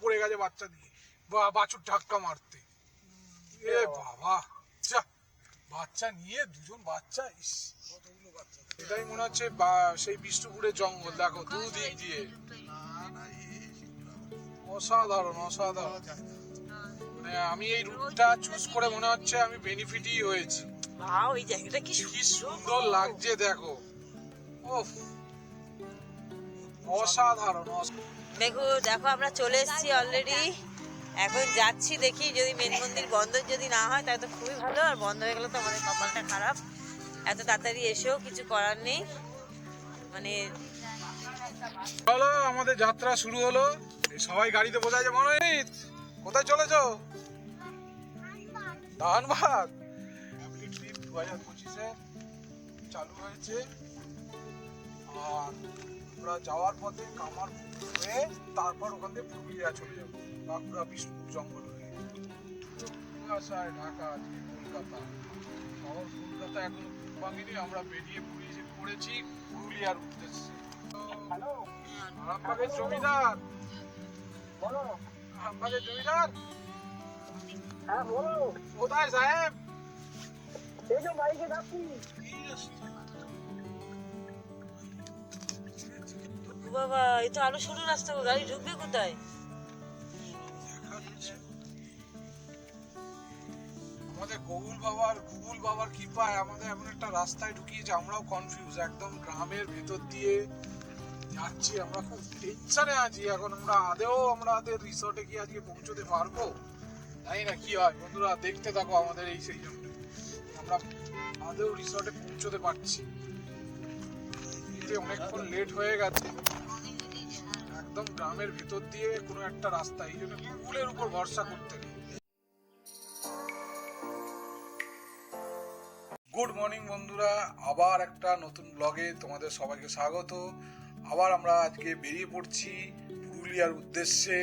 পড়ে গেছে বাচ্চা দিয়ে বাছুর ধাক্কা মারতে। এ বাবা, বাচ্চা নিয়ে দুজন বাচ্চা, কতগুলো বাচ্চা। এটাই মনে হচ্ছে সেই বিষ্ণুপুরের জঙ্গল। দেখো দুদিক দিয়ে অসাধারণ অসাধারণ। মানে আমি এই রুটটা চুজ করে মনে হচ্ছে আমি বেনিফিটই হয়েছি। ওই জায়গাটা কি সুন্দর লাগছে দেখো, অসাধারণ। দেখো দেখো আমরা চলে এসেছি অলরেডি। এখন যাচ্ছি, দেখি যদি মেন মন্দির বন্ধ যদি না হয় তাহলে তো খুবই ভালো, আর বন্ধ হয়ে গেলে তো আমাদের কপালটা খারাপ। এত তাড়াতাড়ি এসেও কিছু করার নেই। মানে চলো আমাদের যাত্রা শুরু হলো। সবাই গাড়িতে বোঝায় যে মনোনীত কোথায় চলেছো? ধানবাদ। ফ্যামিলি ট্রিপ 2025-এ চালু হয়েছে। আর আমরা যাওয়ার পথে কামারপুকুর হয়ে তারপর ওখান থেকে পুরুলিয়া চলে যাবো, বাঁকুড়া বিষ্ণুপুর জঙ্গল হয়ে ঢাকা দিয়ে কলকাতা। শহর কলকাতা এখন ভাঙিনি, আমরা বেরিয়ে পড়েছি পুরুলিয়ার উদ্দেশ্যে। আরামবাগের জমিদার, আরামবাগের জমিদার কোথায় সাহেব? বাবা, এই তো আরো সরু রাস্তা, গাড়ি ঢুকবে কোথায়? আমাদের গুগল বাবার কৃপায় আমাদের এমন একটা রাস্তায় ঢুকিয়েছে, আমরাও কনফিউজ। একদম গ্রামের ভেতর দিয়ে যাচ্ছি, আমরা খুব টেনশনে আছি এখন। আমাদের রিসর্টে কি আজকে পৌঁছতে পারবো? জানি না কি হয়। বন্ধুরা দেখতে থাকো আমাদের এই সেই জন্য আমরা আদৌ রিসর্টে পৌঁছতে পারছি। অনেকক্ষণ লেট হয়ে গেছে। একদম গ্রামের ভেতর দিয়ে কোনো একটা রাস্তা, এই জন্য গুগলের উপর ভরসা করতে নেই। গুড মর্নিং বন্ধুরা, আবার একটা নতুন ব্লগে তোমাদের সবাইকে স্বাগত। আবার আমরা আজকে বেরিয়ে পড়ছি পুরুলিয়ার উদ্দেশ্যে।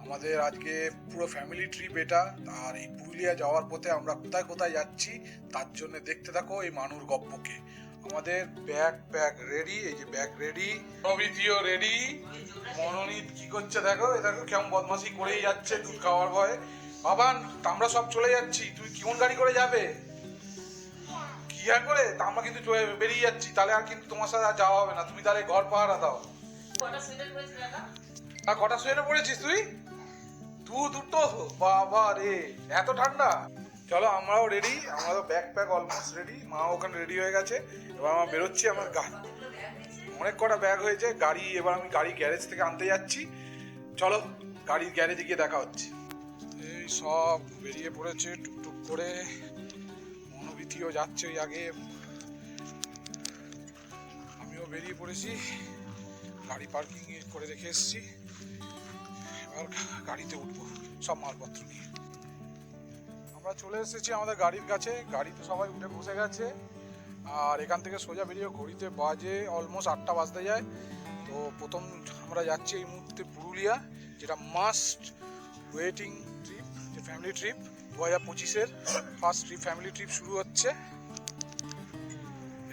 আমাদের আজকে পুরো ফ্যামিলি ট্রিপ এটা। আর এই পুরুলিয়া যাওয়ার পথে আমরা কোথায় কোথায় যাচ্ছি তার জন্য দেখতে থাকো এই মানুর গপ্পকে। আমাদের ব্যাগ রেডি, এই যে ব্যাগ রেডি, প্রভৃতিও রেডি। মনোনীত কি করছে দেখো, দেখো কেমন বদমাশি করেই যাচ্ছে দুধ খাওয়ার ভয়ে। বাবান, আমরা সব চলে যাচ্ছি, তুই কোন গাড়ি করে যাবে? কি আর করে তা আমরা কিন্তু বেরিয়ে যাচ্ছি, তাহলে আর কিন্তু তোমার সাথে আর যাওয়া হবে না। তুমি তাহলে ঘর পাহারা দাও। কটা সোয়েটার পরেছিস তুই? দুটো? বাবা রে, এত ঠান্ডা। চলো আমরাও রেডি, আমাদের ব্যাগ অলমোস্ট রেডি। মা ওখানে রেডি হয়ে গেছে। এবার আমরা বেরোচ্ছি। আমার অনেক কটা ব্যাগ হয়েছে গাড়ি। এবার আমি গাড়ি গ্যারেজ থেকে আনতে যাচ্ছি। চলো গাড়ির গ্যারেজে গিয়ে দেখা হচ্ছে। এই সব বেরিয়ে পড়েছে টুকটুক করে। মনোভীতিও যাচ্ছে ওই আগে, আমিও বেরিয়ে পড়েছি। গাড়ি পার্কিং করে রেখে এসেছি। এবার গাড়িতে উঠবো সব মালপত্র নিয়ে। আমরা চলে এসেছি আমাদের গাড়ির কাছে। গাড়িতে সবাই উঠে বসে গেছে। আর এখান থেকে সোজা বেরিয়ে ঘড়িতে বাজে অলমোস্ট 8টা বাজতে যায়। তো প্রথম আমরা যাচ্ছি এই মুহূর্তে পুরুলিয়া, যেটা মাস্ট ওয়েটিং ট্রিপ, যে ফ্যামিলি ট্রিপ 2025-এর ফার্স্ট ফ্যামিলি ট্রিপ শুরু হচ্ছে।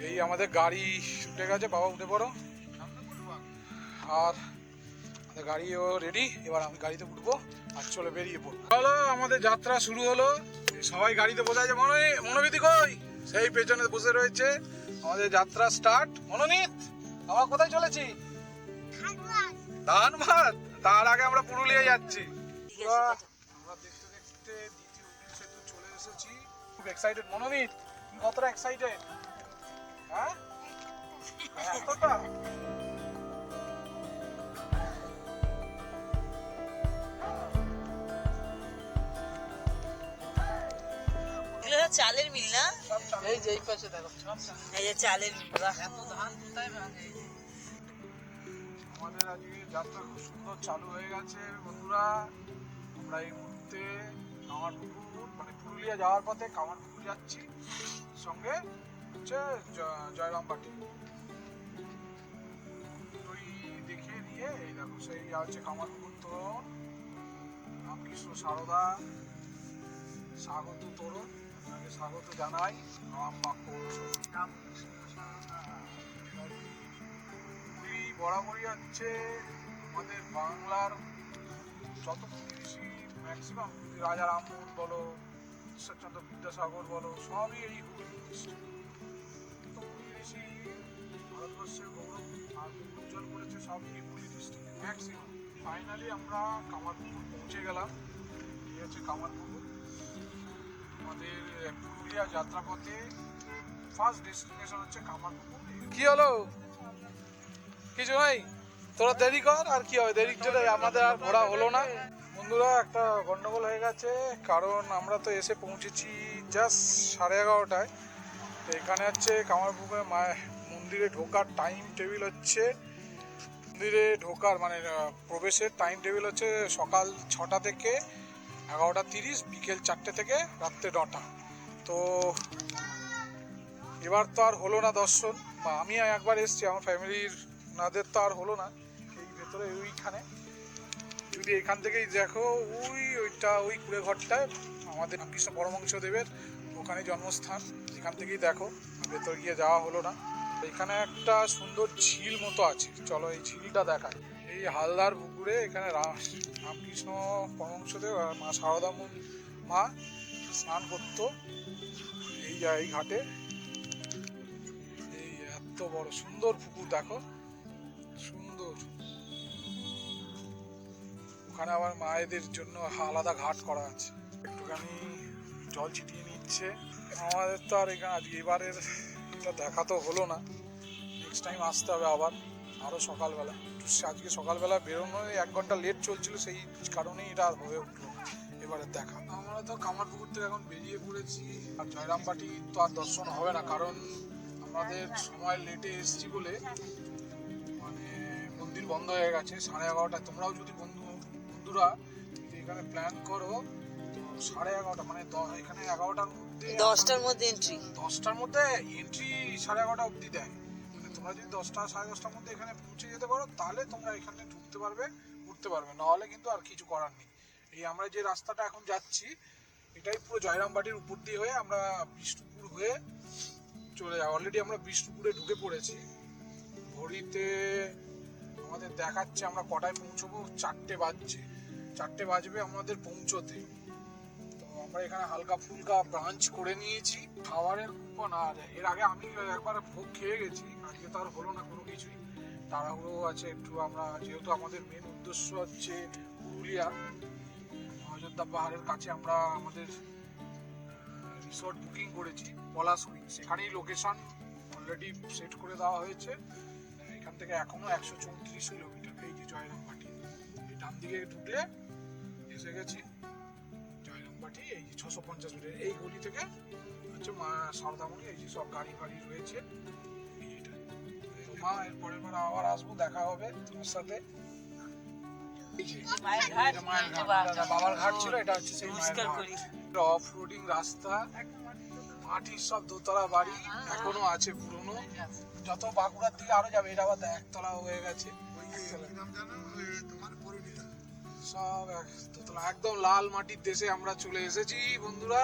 এই আমাদের গাড়ি উঠে গেছে, বাবা উঠে পড়ো। আর আমাদের গাড়িও রেডি, এবার আমি গাড়িতে উঠবো আর চলে বেরিয়ে পড়বো। চলো আমাদের যাত্রা শুরু হলো। সবাই গাড়িতে বোঝায় যে মনোনীত কই, সেই পেছনে বসে রয়েছে। আমাদের যাত্রা স্টার্ট। মনোনীত, আমরা কোথায় চলেছি? ধানবাদ। তার আগে আমরা পুরুলিয়া যাচ্ছি। আমরা দেখতে দেখতে দ্বিতীয় হুগলি সেতু চলে এসেছি। খুব এক্সাইটেড। মনোনীত, তুমি কতটা এক্সাইটেড? হ্যাঁ, কতটা? চালের মিল না? এই যে এই পাশে দেখো, এই যে চালের মিল। এত ধান কোথায় ভাঙে? আমাদের আজকে যাত্রা খুব সুন্দর চালু হয়ে গেছে বন্ধুরা। আমরা এই মুহূর্তে কামারপুকুর, মানে পুরুলিয়া যাওয়ার পথে কামারপুকুর যাচ্ছি। সঙ্গে হচ্ছে জয়রামবাটি। দুটোই দেখে নিয়ে এই দেখো সেই হচ্ছে কামারপুকুর তোরণ, রামকৃষ্ণ সারদা স্বাগত তোরণ। আপনাকে স্বাগত জানাই রামবাগ পৌরসভা। বরাবরই হচ্ছে আমাদের বাংলার যত পুলিশি ম্যাক্সিমাম রাজা রামমোহন বলো, ঈশ্বরচন্দ্র বিদ্যাসাগর বলো, সবই এই হুগলি ডিস্ট্রিক্ট। তো পুলিশি ভারতবর্ষের গৌরব আর উজ্জ্বল করেছে সবই হুগলি ডিস্ট্রিক্ট ম্যাক্সিমাম। ফাইনালি আমরা কামারপুকুর পৌঁছে গেলাম। এই হচ্ছে কামারপুকুর, আমাদের পুরুলিয়া যাত্রাপথে ফার্স্ট ডেস্টিনেশন হচ্ছে কামারপুকুর। কি হলো? কিছু নাই, তোরা দেরি কর, আর কি হবে, দেরির জন্য আমাদের আর ঘোরা হলো না। বন্ধুরা একটা গন্ডগোল হয়ে গেছে, কারণ আমরা তো এসে পৌঁছেছি জাস্ট 11:30টায়। তো এখানে হচ্ছে কামারপুকুরে মন্দিরে ঢোকার টাইম টেবিল হচ্ছে, মন্দিরে ঢোকার মানে প্রবেশের টাইম টেবিল হচ্ছে সকাল 6টা থেকে 11:30, বিকেল 4টে থেকে রাত্রে 9টা। তো এবার তো আর হলো না দর্শন, বা আমি একবার এসছি, আমার ফ্যামিলির নাদের তো আর হলো না। এই ভেতরে ওইখানে যদি এখান থেকেই দেখো, ওই কুড়ে ঘরটায় আমাদের রামকৃষ্ণ পরমহংসদেবের ওখানে জন্মস্থান, এখান থেকেই দেখো। ভেতর গিয়ে যাওয়া হলো না। এখানে একটা সুন্দর ঝিল মতো আছে, চলো এই ঝিলটা দেখায়। এই হালদার পুকুরে এখানে রামকৃষ্ণ পরমহংসদেব আর মা সারদা মা স্নান করতো এই ঘাটে। এই এত বড় সুন্দর পুকুর দেখো, সুন্দর। ওখানে আবার মায়েদের জন্য আলাদা ঘাট করা আছে। একটুখানি জল ছিটিয়ে নিচ্ছে। আমাদের তো আর এবারের এটা দেখা তো হলো না, নেক্সট টাইম আসতে হবে আবার আরও সকালবেলা। আজকে সকালবেলা বেরোনো 1 ঘন্টা লেট চলছিল, সেই কারণেই এটা আর হয়ে উঠলো এবারের দেখা। আমরা তো কামারপুকুর থেকে এখন বেরিয়ে পড়েছি, আর জয়রামবাটি তো আর দর্শন হবে না, কারণ আমাদের সময় লেটে এসছি বলে মানে মন্দির বন্ধ হয়ে গেছে 11:30টায়। তোমরাও যদি বন্ধুরা এখানে প্ল্যান করো তো 11:30 মানে এখানে 11টার মধ্যে 10টার মধ্যে এন্ট্রি, 10টার মধ্যে এন্ট্রি 11:30 অবধি দেয়। মানে তোমরা যদি 10টা 10:30টার মধ্যে এখানে পৌঁছে যেতে পারো তাহলে তোমরা এখানে ঢুকতে পারবে, উঠতে পারবে, নাহলে কিন্তু আর কিছু করার নেই। এই আমরা যে রাস্তাটা এখন যাচ্ছি এটাই পুরো জয়রামবাটির উপর দিয়ে হয়ে আমরা বিষ্ণুপুর হয়ে চলে যাই। অলরেডি আমরা বিষ্ণুপুরে ঢুকে পড়েছি। ঘড়িতে আমাদের দেখাচ্ছে আমরা কটায় পৌঁছবো, 4টে বাজছে। 4টে বাজবে আমাদের পৌঁছতে। তো আমরা এখানে হালকা ফুলকা ব্রাঞ্চ করে নিয়েছি। খাবারের কুপন, আর এর আগে আমি একবার ভোগ খেয়ে গেছি, আজকে তো আর হলো না কোনো কিছুই, তাড়াহুড়ো আছে একটু। আমরা যেহেতু আমাদের মেন উদ্দেশ্য হচ্ছে পুরুলিয়া, অযোধ্যা পাহাড়ের কাছে আমরা আমাদের রিসর্ট বুকিং করেছি পলাশপুরি, সেখানেই লোকেশন অলরেডি সেট করে দেওয়া হয়েছে। এখান থেকে এখনো 134 কিলোমিটার। এই যে জয়রামবাটি, এই ডান দিকে ঢুকলে এসে গেছি জয়রামবাটি। এই যে 650 মিটার এই গলি থেকে হচ্ছে মা সারদামণি, এই যে সব গাড়ি ফাড়ি রয়েছে এইটা। তো মা এর পরের বার আবার আসবো, দেখা হবে তোমার সাথে। বাবার ঘাট ছিল, এটা হচ্ছে সেই অফ রোডিং রাস্তা, মাটির সব দোতলা বাড়ি এখনো আছে পুরনো। যত বাঁকুড়ার দিকে আরো যাবে, এটা আবার একতলা হয়ে গেছে। সব দোতলা, একদম লাল মাটির দেশে আমরা চলে এসেছি বন্ধুরা।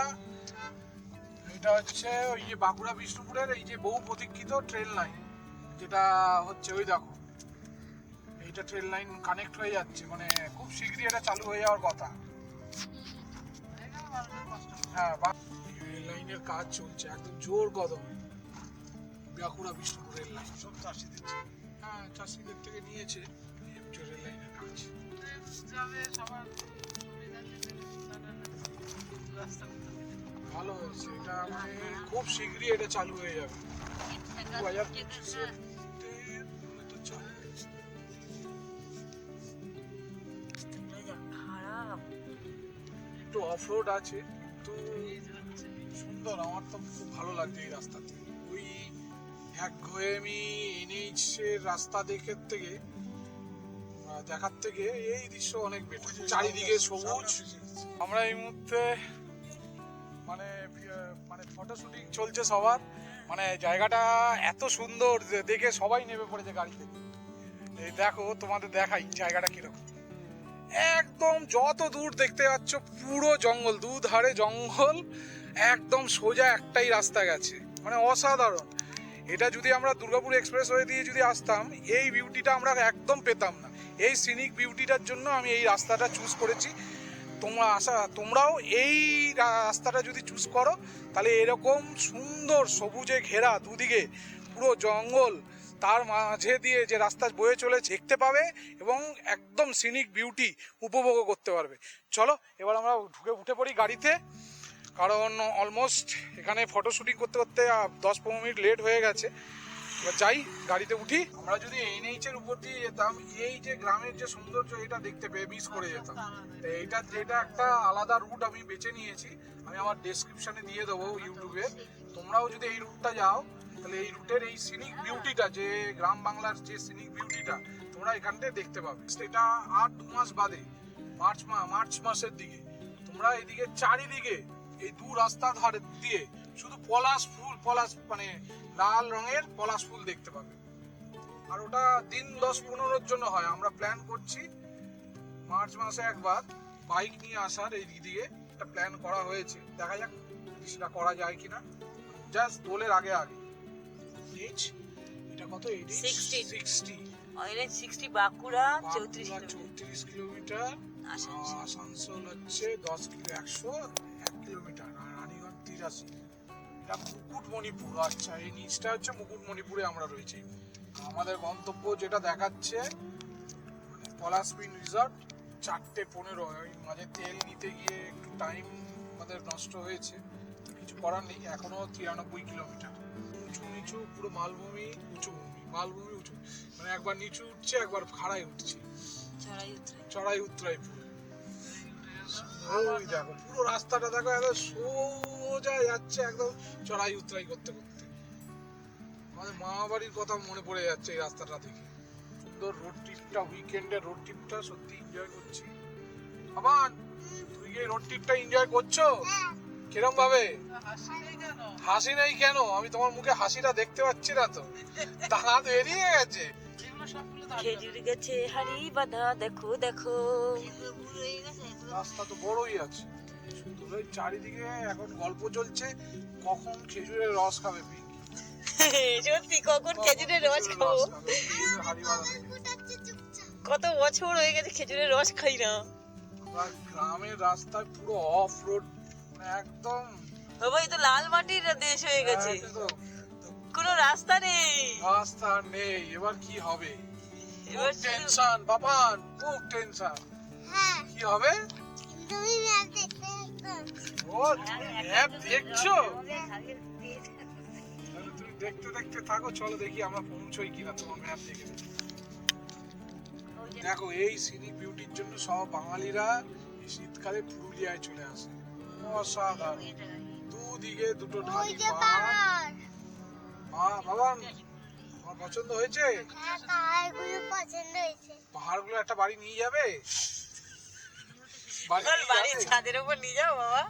এটা হচ্ছে ওই যে বাঁকুড়া বিষ্ণুপুরের এই যে বহু প্রতীক্ষিত ট্রেন লাইন, যেটা হচ্ছে ওই দেখো, এইটা ট্রেন লাইন কানেক্ট হয়ে যাচ্ছে, মানে খুব শীঘ্রই এটা চালু হয়ে যাওয়ার কথা। হ্যাঁ, রেল লাইনের কাজ চলছে একদম জোর কদম। বাঁকুড়া বিষ্ণুপুর রেল লাইন সব চাষিদের, হ্যাঁ চাষিদের থেকে নিয়েছে রেল লাইনের কাজ। ভালো হয়েছে এটা, মানে খুব শীঘ্রই এটা চালু হয়ে যাবে। 2025-এ তো চালু হয়েছে। একটু অফরোড আছে তো সুন্দর, আমার তো খুব ভালো লাগছে এই রাস্তাতে। ওই একঘেয়েমি NH এর রাস্তা দেখার থেকে এই দৃশ্য অনেক বেটার, চারিদিকে সবুজ। আমরা এই মুহূর্তে মানে ফটো শুটিং চলছে সবার, মানে জায়গাটা এত সুন্দর যে দেখে সবাই নেমে পড়েছে গাড়ি থেকে। এই দেখো তোমাদের দেখাই জায়গাটা কিরকম, একদম যত দূর দেখতে পাচ্ছ পুরো জঙ্গল, দুধারে জঙ্গল, একদম সোজা একটাই রাস্তা গেছে, মানে অসাধারণ। এটা যদি আমরা দুর্গাপুর এক্সপ্রেসওয়ে দিয়ে যদি আসতাম, এই বিউটিটা আমরা একদম পেতাম না। এই সিনিক বিউটিটার জন্য আমি এই রাস্তাটা চুজ করেছি। তোমরাও এই রাস্তাটা যদি চুজ করো, তাহলে এরকম সুন্দর সবুজে ঘেরা দুদিকে পুরো জঙ্গল, তার মাঝে দিয়ে যে রাস্তা বয়ে চলে দেখতে পাবে এবং একদম সিনিক বিউটি উপভোগ করতে পারবে। চলো এবার আমরা উঠে পড়ি গাড়িতে, কারণ অলমোস্ট এখানে ফটো শুটিং করতে করতে 10-15 মিনিট লেট হয়ে গেছে। এবার যাই, গাড়িতে উঠি। আমরা যদি NH এর উপর দিয়ে যেতাম, এই যে গ্রামের যে সৌন্দর্য, এটা দেখতে পেয়ে মিস করে যেতাম। এটা একটা আলাদা রুট আমি বেছে নিয়েছি, আমি আমার ডেসক্রিপশনে দিয়ে দেবো ইউটিউবে। তোমরাও যদি এই রুটটা যাও, তাহলে এই রুটের এই সিনিক বিউটিটা, যে গ্রাম বাংলার যে সিনিক বিউটিটা তোমরা এখানটায় দেখতে পাবে। এটা আর 2 মাস বাদে, মার্চ মাসের দিকে তোমরা এদিকে চারিদিকে এই দু রাস্তা ধারে দিয়ে শুধু পলাশ মানে লাল রঙের পলাশ ফুল দেখতে পাবে। আর ওটা দিন 10-15 জন্য হয়। আমরা প্ল্যান করছি মার্চ মাসে একবার বাইক নিয়ে আসার এই দিকে, একটা প্ল্যান করা হয়েছে। দেখা যাক সেটা করা যায় কিনা, জাস্ট দোলের আগে। এটা কত? 60 60 বাঁকুড়া 34 কিলোমিটার, আসানসোল হচ্ছে 101 কিলোমিটার, আর রানীগঞ্জ 83। এটা মুকুটমণিপুর। আচ্ছা, এই নিচটা হচ্ছে মুকুটমণিপুরে আমরা রয়েছি। আমাদের গন্তব্য যেটা দেখাচ্ছে পলাশবিন রিসর্ট, 4:15। ওই মাঝে তেল নিতে গিয়ে একটু টাইম আমাদের নষ্ট হয়েছে, কিছু করার নেই। এখনো 93 কিলোমিটার। উঁচু নিচু পুরো মালভূমি, উঁচু মানে একবার নিচু উঠছে, একবার খাড়াই উঠছে, চড়াই উতরাই পুরো। ওই দেখো পুরো রাস্তাটা দেখো, একদম সোজা যাচ্ছে, একদম চড়াই উতরাই করতে করতে। আমাদের মামা বাড়ির কথা মনে পড়ে যাচ্ছে এই রাস্তাটা দেখে। সুন্দর রোড ট্রিপটা, উইকেন্ডের রোড ট্রিপটা সত্যি এনজয় করছি। আবার তুই এই রোড ট্রিপটা এনজয় করছো কিরম ভাবে? হাসি নেই কেন? আমি তোমার মুখে হাসিটা দেখতে পাচ্ছি না তো, দাঁত বেরিয়ে গেছে। খেজুর গাছে হাড়ি বাঁধা, দেখো দেখো। রাস্তা তো বড়ই আছে, শুধু ওই চারিদিকে এখন গল্প চলছে কখন খেজুরের রস খাবে পিঙ্কি। সত্যি, কখন খেজুরের রস খাবো? কত বছর হয়ে গেছে খেজুরের রস খাই না। গ্রামের রাস্তায় পুরো অফ রোড, একদম বাবা, এই তো লাল মাটির দেশ হয়ে গেছে, কোনো রাস্তা নেই। এবার কি হবে? এবার টেনশন বাবান, খুব টেনশন। কি হবে? তুমি ম্যাপ দেখছো? তুমি দেখতে দেখতে থাকো, চলো দেখি আমরা পৌঁছই কিনা তোমার ম্যাপ দেখে। দেখো, এই সিনিক বিউটির জন্য সব বাঙালিরা এই শীতকালে পুরুলিয়ায় চলে আসে। অসাধারণ, দুদিকে দুটো ঢালি পাহাড়। বাবান, আমার পছন্দ হয়েছে। পাহাড়গুলো একটা বাড়ি নিয়ে যাবে? ছাদের উপর নিয়ে যাও বাবা।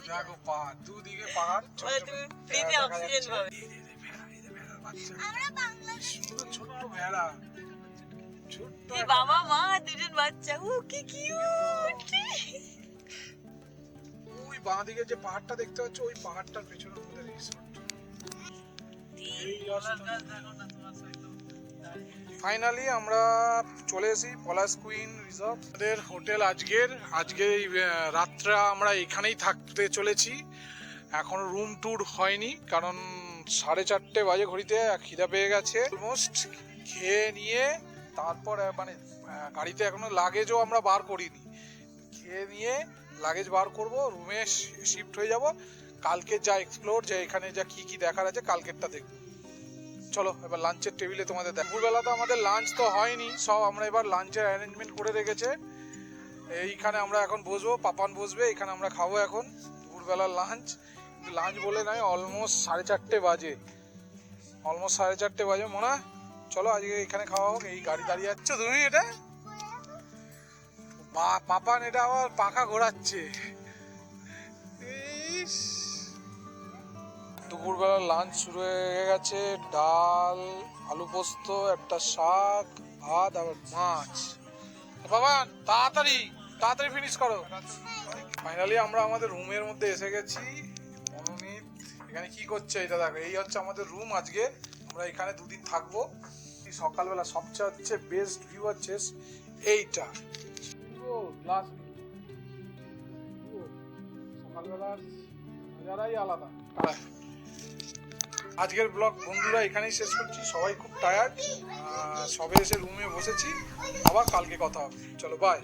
দেখো পাহাড়, দুদিকে পাহাড়, ছোট্ট ভেড়া, বাবা মা দুজন বাচ্চা। কি কিউট। ওই বাঁ দিকে যে পাহাড়টা দেখতে পাচ্ছ, ওই পাহাড়টার পেছনে আমাদের রিসর্ট। ফাইনালি আমরা চলে এসেছি পলাশ কুইন রিসর্ট। আমাদের হোটেল আজকে এই রাতটা আমরা এখানেই থাকতে চলেছি। এখনো রুম ট্যুর হয়নি, কারণ 4:30 বাজে ঘড়িতে, খিদা পেয়ে গেছে। অলমোস্ট খেয়ে নিয়ে তারপর মানে গাড়িতে এখনো লাগেজও আমরা বার করিনি। খেয়ে নিয়ে লাগেজ বার করব, রুমে শিফট হয়ে যাব। কালকে যা এক্সপ্লোর, যে এখানে যা কি দেখার আছে কালকেরটা দেখব। চলো এবার লাঞ্চের টেবিলে তোমাদের দেখ। দুপুরবেলা তো আমাদের লাঞ্চ তো হয়নি, সব আমরা এবার লাঞ্চের অ্যারেঞ্জমেন্ট করে রেখেছে। এইখানে আমরা এখন বসবো, পাপান বসবে, এখানে আমরা খাবো এখন দুপুরবেলার লাঞ্চ। লাঞ্চ বলে নয়, অলমোস্ট 4:30 বাজে, মনে। চলো আজকে এখানে খাওয়া হোক। এই গাড়ি দাঁড়িয়ে যাচ্ছে, তুমি এটা পাপান এটা আবার পাখা ঘোরাচ্ছে। দুপুরবেলা লাঞ্চ শুরু হয়ে গেছে। ডাল, আলু পোস্ত, একটা শাক, ভাত, আবার মাছ। বাবান তাড়াতাড়ি ফিনিশ করো। ফাইনালি আমরা আমাদের রুমের মধ্যে এসে গেছি। মনোনীত এখানে কি করছে এটা দেখো। এই হচ্ছে আমাদের রুম আজকে। আমরা এখানে দুদিন থাকবো। সকালবেলা সবচেয়ে হচ্ছে বেস্ট ভিউ হচ্ছে এইটা, গ্লাস সকালবেলার নজারাই আলাদা। আজকের ব্লগ বন্ধুরা এখানেই শেষ করছি। সবাই খুব টায়ার্ড, সবে এসে রুমে বসেছি, আবার কালকে কথা হবে। চলো বাই।